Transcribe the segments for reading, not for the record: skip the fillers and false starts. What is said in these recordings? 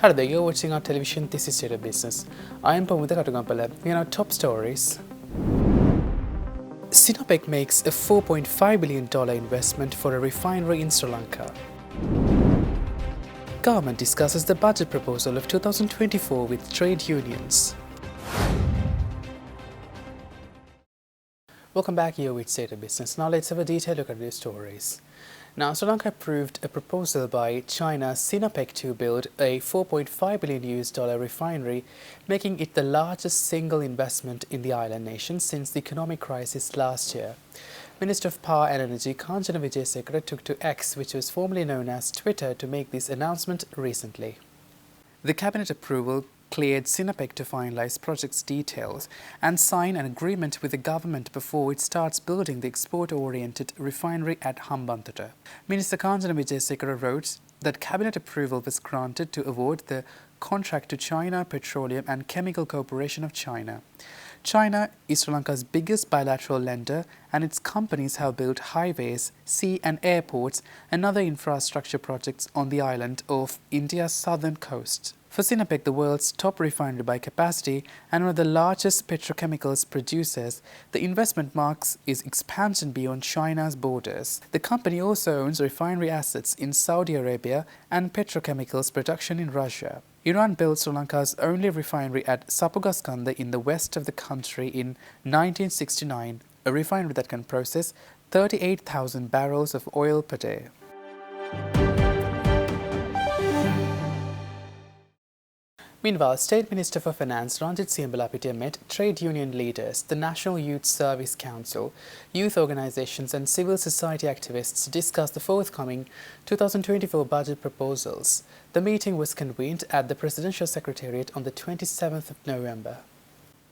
Hello there, you're watching our television. This is Data Business. I am Pamudha Katugampala. We are our top stories. Sinopec makes a $4.5 billion investment for a refinery in Sri Lanka. Government discusses the budget proposal of 2024 with trade unions. Welcome back here with Data Business. Now let's have a detailed look at these stories. Now, Sri Lanka approved a proposal by China's Sinopec to build a $4.5 billion refinery, making it the largest single investment in the island nation since the economic crisis last year. Minister of Power and Energy Kanchana Wijesekara took to X, which was formerly known as Twitter, to make this announcement recently. The cabinet approval cleared Sinopec to finalise project's details and sign an agreement with the government before it starts building the export-oriented refinery at Hambantota. Minister Kanchana Wijesekara wrote that cabinet approval was granted to award the contract to China Petroleum and Chemical Corporation of China. China is Sri Lanka's biggest bilateral lender, and its companies have built highways, sea and airports and other infrastructure projects on the island of India's southern coast. For Sinopec, the world's top refinery by capacity and one of the largest petrochemicals producers, the investment marks its expansion beyond China's borders. The company also owns refinery assets in Saudi Arabia and petrochemicals production in Russia. Iran built Sri Lanka's only refinery at Sapugaskanda in the west of the country in 1969, a refinery that can process 38,000 barrels of oil per day. Meanwhile, State Minister for Finance Ranjit Siambalapitiya met trade union leaders, the National Youth Service Council, youth organisations and civil society activists to discuss the forthcoming 2024 budget proposals. The meeting was convened at the Presidential Secretariat on the 27th of November.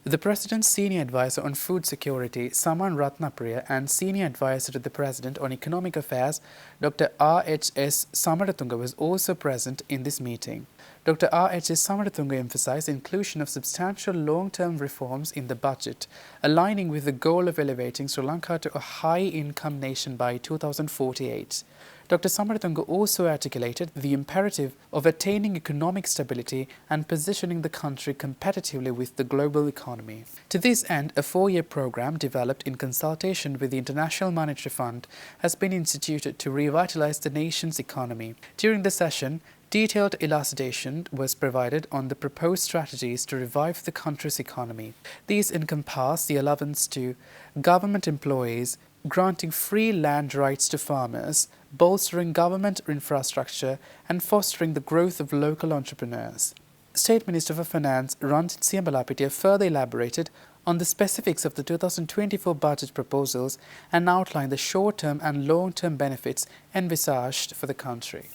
The President's Senior Advisor on Food Security, Saman Ratnapriya, and Senior Advisor to the President on Economic Affairs, Dr. R.H.S. Samaratunga, was also present in this meeting. Dr. R.H.S. Samaratunga emphasized inclusion of substantial long-term reforms in the budget, aligning with the goal of elevating Sri Lanka to a high-income nation by 2048. Dr. Samaratunga also articulated the imperative of attaining economic stability and positioning the country competitively with the global economy. To this end, a 4-year program developed in consultation with the International Monetary Fund has been instituted to revitalize the nation's economy. During the session, detailed elucidation was provided on the proposed strategies to revive the country's economy. These encompass the allowance to government employees, granting free land rights to farmers, bolstering government infrastructure and fostering the growth of local entrepreneurs. State Minister for Finance Ranjit Siambalapitiya further elaborated on the specifics of the 2024 budget proposals and outlined the short-term and long-term benefits envisaged for the country.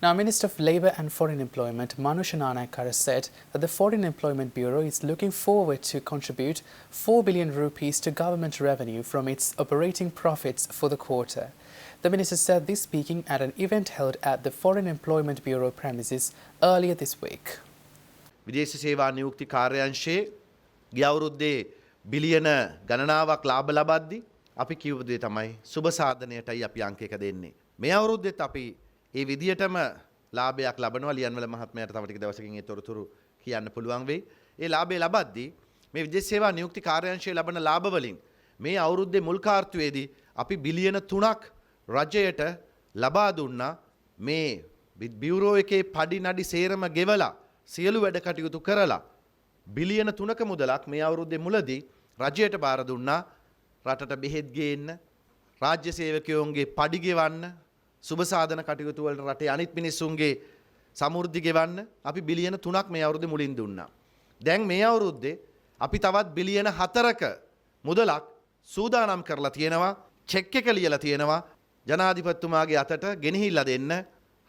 Now, Minister of Labour and Foreign Employment Manusha Nanayakkara said that the Foreign Employment Bureau is looking forward to contribute 4 billion rupees to government revenue from its operating profits for the quarter. The minister said this speaking at an event held at the Foreign Employment Bureau premises earlier this week. විදේශ සේවා නියුක්ති කාර්යාංශයේ ගිය අවුරුද්දේ බිලියන ගණනාවක් ලාභ ලබද්දී අපි කියපු දේ තමයි සුබ සාධනයටයි අපි අංක එක දෙන්නේ. මේ අවුරුද්දෙත් අපි ඒ විදියටම ලාභයක් ලබනවා. ලියන්වල මහත්මයාට තව ටික දවසකින් ඒ තොරතුරු කියන්න පුළුවන් වෙයි. ඒ ලාභය ලබද්දී මේ විදේශ සේවා නියුක්ති කාර්යාංශයේ ලබන ලාභ වලින් මේ අවුරුද්දේ මුල් කාර්තුවේදී අපි බිලියන 3ක් රජයට ලබා දුන්නා. මේ බියුරෝ එකේ පඩි නඩි සේරම ගෙවලා සියලු වැඩ කටයුතු කරලා බිලියන 3ක මුදලක් මේ අවුරුද්දේ මුලදී රජයට බාර දුන්නා. රටට බෙහෙත් ගේන්න, රාජ්‍ය සේවකයෝන්ගේ පඩි ගෙවන්න, සුබ සාධන කටයුතු වලට රටේ අනිත් මිනිස්සුන්ගේ සමෘද්ධි ගෙවන්න අපි බිලියන 3ක් මේ අවුරුද්දේ මුලින් දුන්නා. දැන් මේ අවුරුද්දේ අපි තවත් බිලියන 4ක මුදලක් සූදානම් කරලා තියෙනවා. චෙක් එක ලියලා තියෙනවා. ජනාධිපතිතුමාගේ අතට ගෙනහිල්ලා දෙන්න.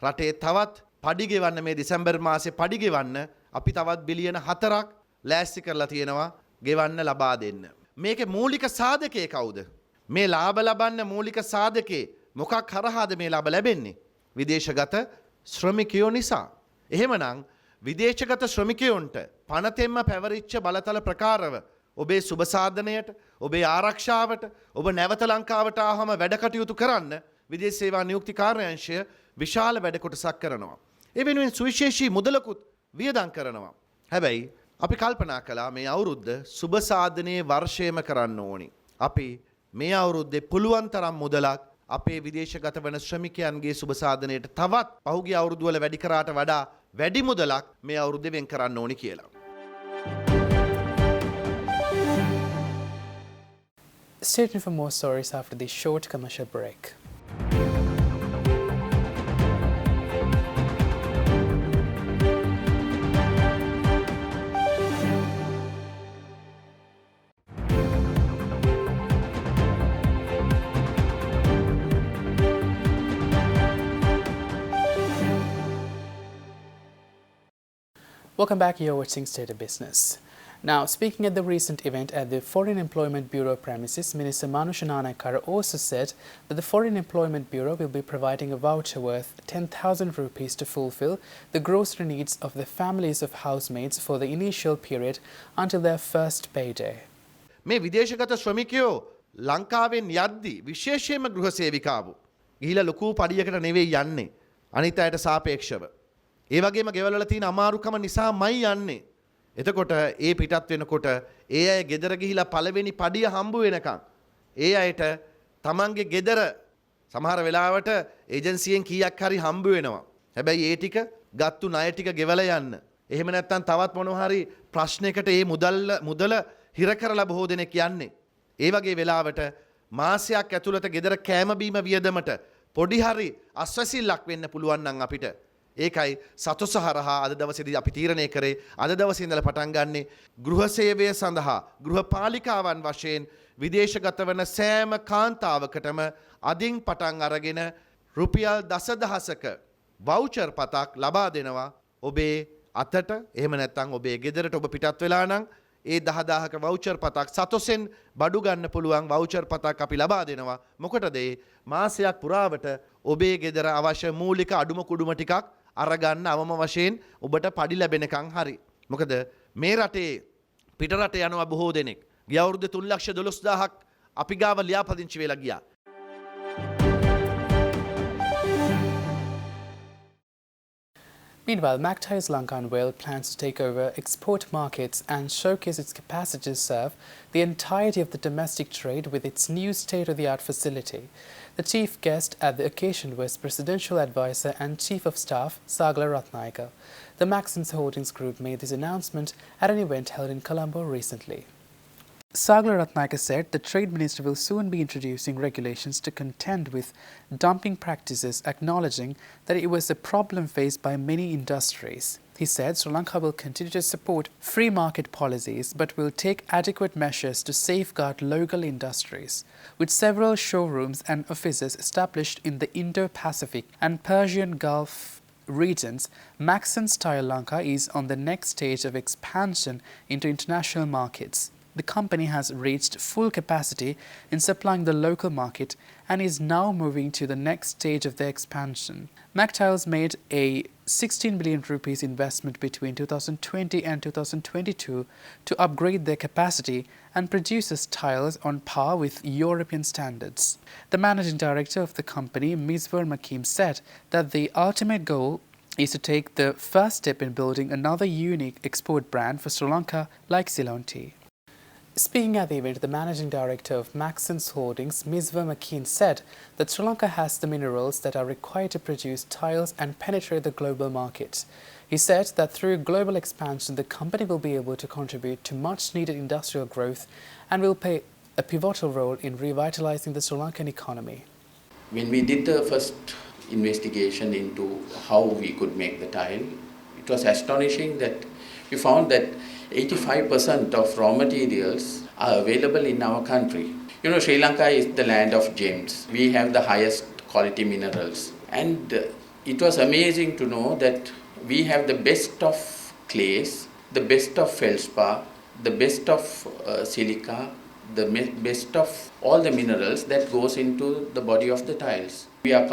රටේ තවත් පඩි ගෙවන්න මේ දෙසැම්බර් මාසේ පඩි ගෙවන්න අපි තවත් බිලියන 4ක් ලෑස්ති කරලා තියෙනවා ගෙවන්න ලබා දෙන්න. මේකේ මූලික සාධකය කවුද? මේ ලාභ ලබන්න මූලික සාධකේ මොකක් හරහාද මේ ලාභ ලැබෙන්නේ? විදේශගත ශ්‍රමිකයෝ නිසා. එහෙමනම් විදේශගත ශ්‍රමිකයොන්ට පනතෙන්ම පැවරිච්ච බලතල ප්‍රකාරව ඔබේ සුබ සාධනයට, ඔබේ ආරක්ෂාවට, ඔබ නැවත ලංකාවට ආවම වැඩ කටයුතු කරන්න විදේශ සේවා නියුක්ති කාර්යාංශය විශාල වැඩ කොටසක් කරනවා. ඒ වෙනුවෙන් සුවිශේෂී මුදලකුත් වියදම් කරනවා. හැබැයි අපි කල්පනා කළා මේ අවුරුද්ද සුබ සාධනයේ වර්ෂයම කරන්න ඕනි. අපි මේ අවුරුද්දේ පුළුවන් තරම් මුදලක් අපේ විදේශගත වන ශ්‍රමිකයන්ගේ සුබ සාධනයට තවත් පහුගිය අවුරුදු වල වැඩි කරාට වඩා වැඩි මුදලක් මේ අවුරුද්දේ වෙන් කරන්න ඕනි කියලා. Stay tuned for more stories after this short commercial break. Welcome back, you're watching State of Business. Now, speaking at the recent event at the Foreign Employment Bureau premises, Minister Manusha Nanakara also said that the Foreign Employment Bureau will be providing a voucher worth 10,000 rupees to fulfill the grocery needs of the families of housemaids for the initial period until their first payday. මේ විදේශගත ශ්‍රමිකයෝ ලංකාවෙන් යද්දී විශේෂයෙන්ම ගෘහ සේවිකාවෝ ගිහිලා ලොකු පඩියකට නෙවෙයි යන්නේ අනිත් අයට සාපේක්ෂව. ඒ වගේම ගෙවල් වල තියෙන අමාරුකම නිසාමයි යන්නේ. එතකොට ඒ පිටත් වෙනකොට ඒ අය ගෙදර ගිහිලා පළවෙනි පඩිය හම්බ වෙනකන් ඒ අයට තමන්ගේ ගෙදර සමහර වෙලාවට ඒජන්සියෙන් කීයක් හරි හම්බ වෙනවා. හැබැයි ඒ ටික ගත්තු ණය ටික ගෙවලා යන්න. එහෙම නැත්නම් තවත් මොනවා හරි ප්‍රශ්නයකට ඒ මුදල හිර කරලා බොහෝ දෙනෙක් යන්නේ. ඒ වගේ වෙලාවට මාසයක් ඇතුළත ගෙදර කෑම බීම වියදමට පොඩි හරි අස්වැසිල්ලක් වෙන්න පුළුවන් නම් අපිට ඒකයි සතොස හරහා අද දවසේදී අපි තීරණය කරේ අද දවසේ ඉඳලා පටන් ගන්නේ ගෘහ සේවය සඳහා ගෘහ පාලිකාවන් වශයෙන් විදේශගත වන සෑම කාන්තාවකටම අදින් පටන් අරගෙන රුපියල් දසදහසක වවුචර් පතක් ලබා දෙනවා ඔබේ අතට. එහෙම නැත්නම් ඔබේ ගෙදරට ඔබ පිටත් වෙලා නම් ඒ 10000ක වවුචර් පතක් සතොසෙන් බඩු ගන්න පුළුවන් වවුචර් පතක් අපි ලබා දෙනවා. මොකටද ඒ මාසයක් පුරාවට ඔබේ ගෙදර අවශ්‍ය මූලික අඩුම කුඩුම ටිකක් අරගන්න අවම වශයෙන් ඔබට පඩි ලැබෙනකන් හරි. මොකද මේ රටේ පිට රට යනවා බොහෝ දෙනෙක්. ගිය අවුරුද්දේ 3,12,000ක් අපි ගාව ලියාපදිංචි වෙලා ගියා. Meanwhile, Mactiles Lanka and Wales plans to take over export markets and showcase its capacity to serve the entirety of the domestic trade with its new state-of-the-art facility. The chief guest at the occasion was Presidential Advisor and Chief of Staff Sagla Ratnayaka. The Maxens Holdings Group made this announcement at an event held in Colombo recently. Sagla Ratnayaka said the Trade Minister will soon be introducing regulations to contend with dumping practices, acknowledging that it was a problem faced by many industries. He said Sri Lanka will continue to support free market policies but will take adequate measures to safeguard local industries. With several showrooms and offices established in the Indo-Pacific and Persian Gulf regions, Maxens Tire Lanka is on the next stage of expansion into international markets. The company has reached full capacity in supplying the local market and is now moving to the next stage of their expansion. Mactiles made a 16 billion rupees investment between 2020 and 2022 to upgrade their capacity and produces tiles on par with European standards. The managing director of the company, Miswar Makim, said that the ultimate goal is to take the first step in building another unique export brand for Sri Lanka like Ceylon tea. Speaking at the event, the managing director of Maxens Holdings, Miswar Makin, said that Sri Lanka has the minerals that are required to produce tiles and penetrate the global market. He said that through global expansion, the company will be able to contribute to much-needed industrial growth and will play a pivotal role in revitalizing the Sri Lankan economy. When we did the first investigation into how we could make the tile, it was astonishing that we found that 85% of raw materials are available in our country. You know, Sri Lanka is the land of gems. We have the highest quality minerals. And it was amazing to know that we have the best of clays, the best of feldspar, the best of silica, the best of all the minerals that goes into the body of the tiles. We are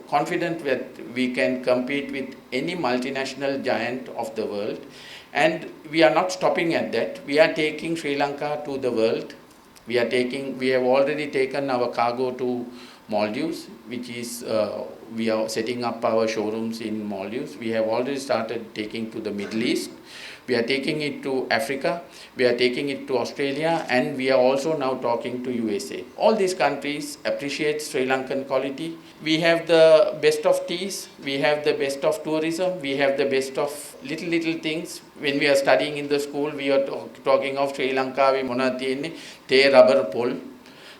confident that we can compete with any multinational giant of the world. And we are not stopping at that. We are taking Sri Lanka to the world. We have already taken our cargo to Maldives, which is we are setting up our showrooms in Maldives. We have already started taking to the Middle East. We are taking it to Africa, we are taking it to Australia, and we are also now talking to USA. All these countries appreciate Sri Lankan quality. We have the best of teas, we have the best of tourism, we have the best of little things. When we are studying in the school, we are talking of Sri Lanka, we mona tiyenne te rubber pole.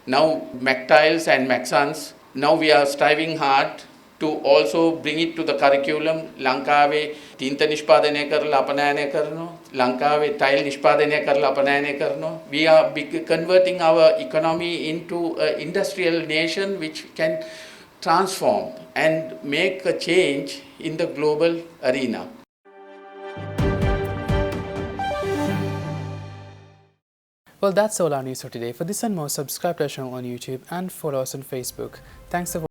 Now MacTiles and Maxans, now we are striving hard to also bring it to the curriculum. ලංකාවේ තීන්ත නිෂ්පාදනය කරලා අපනයනය කරනවා. ලංකාවේ tile නිෂ්පාදනය කරලා අපනයනය කරනවා. We are converting our economy into an industrial nation which can transform and make a change in the global arena. Well, that's all our news for today. For this and more, subscribe to our channel on YouTube and follow us on Facebook. Thanks for watching.